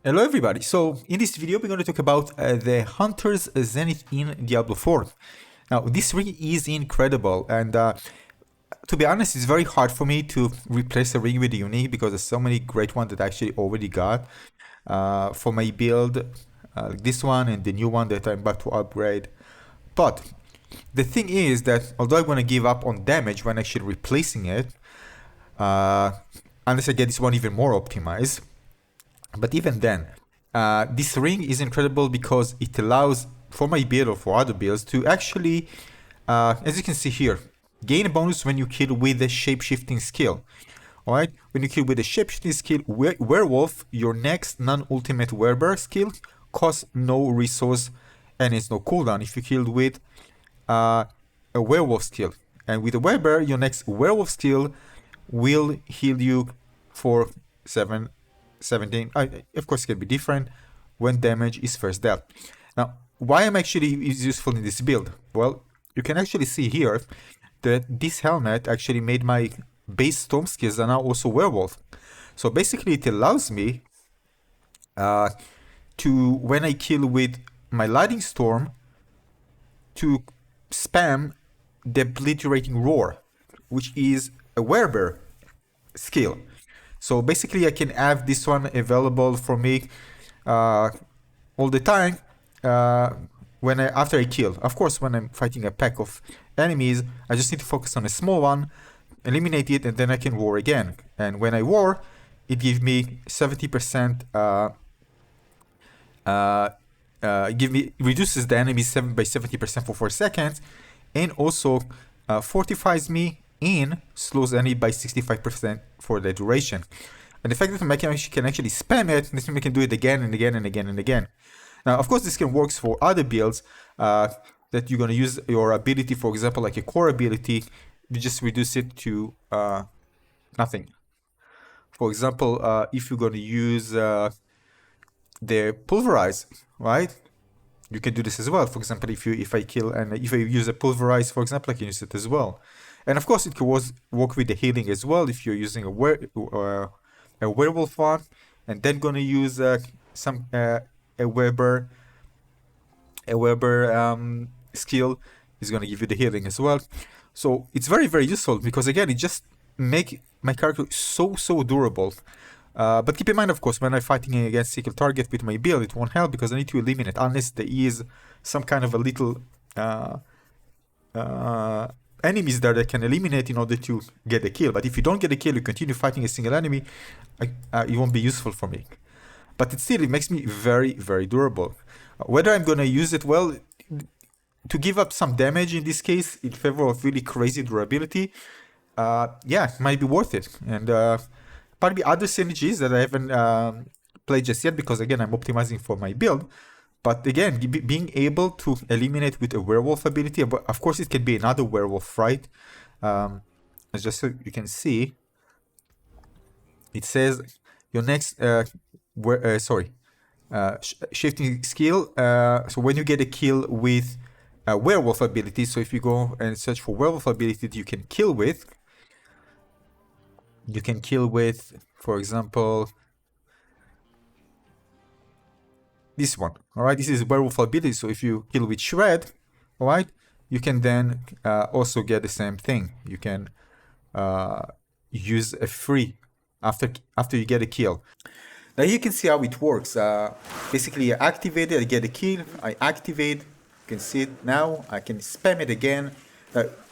Hello everybody, so in this video we're going to talk about the Hunter's Zenith in Diablo 4. Now this ring is incredible, and to be honest it's very hard for me to replace a ring with a unique because there's so many great ones that I actually already got for my build, this one and the new one that I'm about to upgrade. But the thing is that although I'm going to give up on damage when actually replacing it, unless I get this one even more optimized. But even then, this ring is incredible because it allows for my build or for other builds to actually, as you can see here, gain a bonus when you kill with the shape-shifting skill. Alright, when you kill with the shape-shifting skill, werewolf, your next non-ultimate werebear skill costs no resource and it's no cooldown if you killed with a werewolf skill. And with a werebear, your next werewolf skill will heal you for 17. Of course, it can be different when damage is first dealt. Now, why am actually is useful in this build? Well, you can actually see here that this helmet actually made my base storm skills are now also werewolf. So basically, it allows me to, when I kill with my lightning storm, to spam the obliterating roar, which is a werebear skill. So basically I can have this one available for me all the time when after I kill. Of course, when I'm fighting a pack of enemies, I just need to focus on a small one, eliminate it, and then I can war again. And when I war, it gives me 70%, reduces the enemy by 70% for 4 seconds, and also fortifies me and slows enemy by 65% for the duration. And the fact that I can actually spam it, this means I can do it again and again and again and again. Now, of course, this can work for other builds that you're going to use your ability, for example, like a core ability, you just reduce it to nothing. For example, if you're going to use the pulverize, right? You can do this as well. For example, if I kill and if I use a pulverize, for example, I can use it as well. And of course, it can work with the healing as well if you're using a werewolf one, and then gonna use a werebear skill is gonna give you the healing as well. So it's very, very useful because again, it just make my character so durable. But keep in mind, of course, when I'm fighting against single target with my build, it won't help because I need to eliminate unless there is some kind of a little enemies there that can eliminate in order to get a kill. But if you don't get a kill, you continue fighting a single enemy, it won't be useful for me. But it makes me very, very durable. Whether I'm going to use it, well, to give up some damage in this case in favor of really crazy durability, yeah, it might be worth it. And probably other synergies that I haven't played just yet because, again, I'm optimizing for my build. But again, being able to eliminate with a werewolf ability, of course it can be another werewolf, right? As just so you can see, it says your next shifting skill. So when you get a kill with a werewolf ability, so if you go and search for werewolf ability that you can kill with, for example, this one. All right, this is werewolf ability. So if you kill with shred, all right, you can then also get the same thing. You can use a free after you get a kill. Now you can see how it works. Basically, I activate it, I get a kill, I activate. You can see it now. I can spam it again.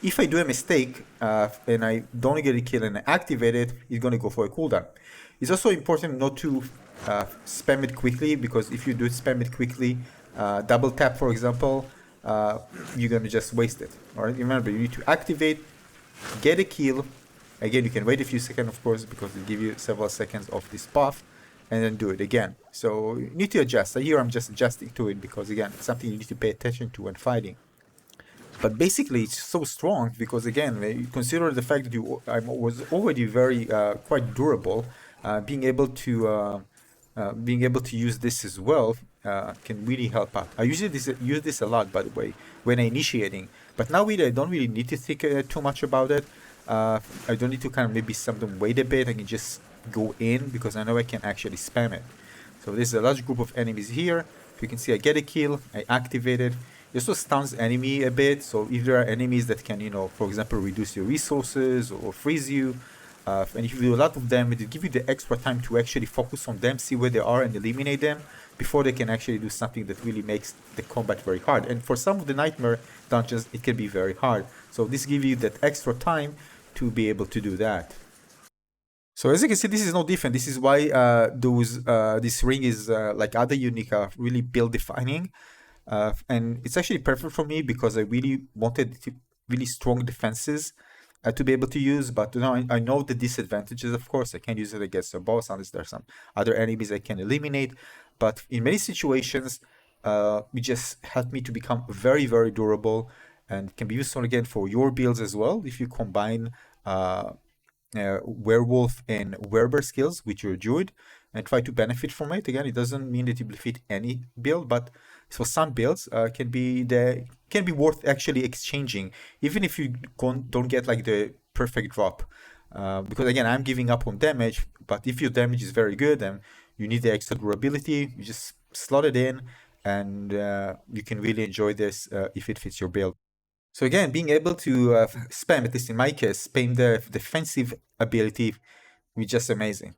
If I do a mistake and I don't get a kill and I activate it, it's going to go for a cooldown. It's also important not to spam it quickly, because if you do spam it quickly, double tap, for example, you're going to just waste it. All right, remember, you need to activate, get a kill. Again, you can wait a few seconds, of course, because it gives you several seconds of this buff, and then do it again. So you need to adjust. Here I'm just adjusting to it because, again, it's something you need to pay attention to when fighting. But basically, it's so strong because, again, you consider the fact that I was already very quite durable. Being able to use this as well can really help out. I usually use this a lot, by the way, when I'm initiating. But now I don't really need to think too much about it. I don't need to kind of maybe something wait a bit. I can just go in because I know I can actually spam it. So there's a large group of enemies here. You can see I get a kill, I activate it. It also stuns enemy a bit, so if there are enemies that can, you know, for example, reduce your resources or freeze you, and if you do a lot of damage, it gives you the extra time to actually focus on them, see where they are, and eliminate them before they can actually do something that really makes the combat very hard. And for some of the nightmare dungeons, it can be very hard. So this gives you that extra time to be able to do that. So as you can see, this is no different. This is why this ring is like other unique, really build defining. And it's actually perfect for me because I really wanted really strong defenses to be able to use. But you know, I know the disadvantages, of course. I can't use it against a boss unless there's some other enemies I can eliminate. But in many situations, it just helped me to become very, very durable and can be useful again for your builds as well. If you combine werewolf and werebear skills with your druid and try to benefit from it. Again, it doesn't mean that you defeat any build, but for some builds can be worth actually exchanging, even if you don't get like the perfect drop. Because again, I'm giving up on damage, but if your damage is very good and you need the extra durability, you just slot it in, and you can really enjoy this if it fits your build. So again, being able to spam, at least in my case, spam the defensive ability was just amazing.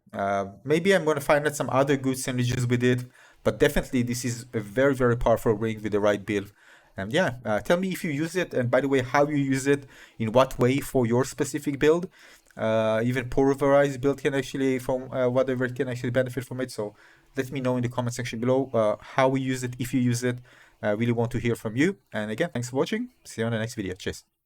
Maybe I'm going to find out some other good synergies with it, but definitely this is a very, very powerful ring with the right build. And yeah, tell me if you use it, and by the way, how you use it, in what way for your specific build. Even pulverized build can actually, from whatever, it can actually benefit from it. So let me know in the comment section below how we use it, if you use it. I really want to hear from you. And again, thanks for watching. See you on the next video. Cheers.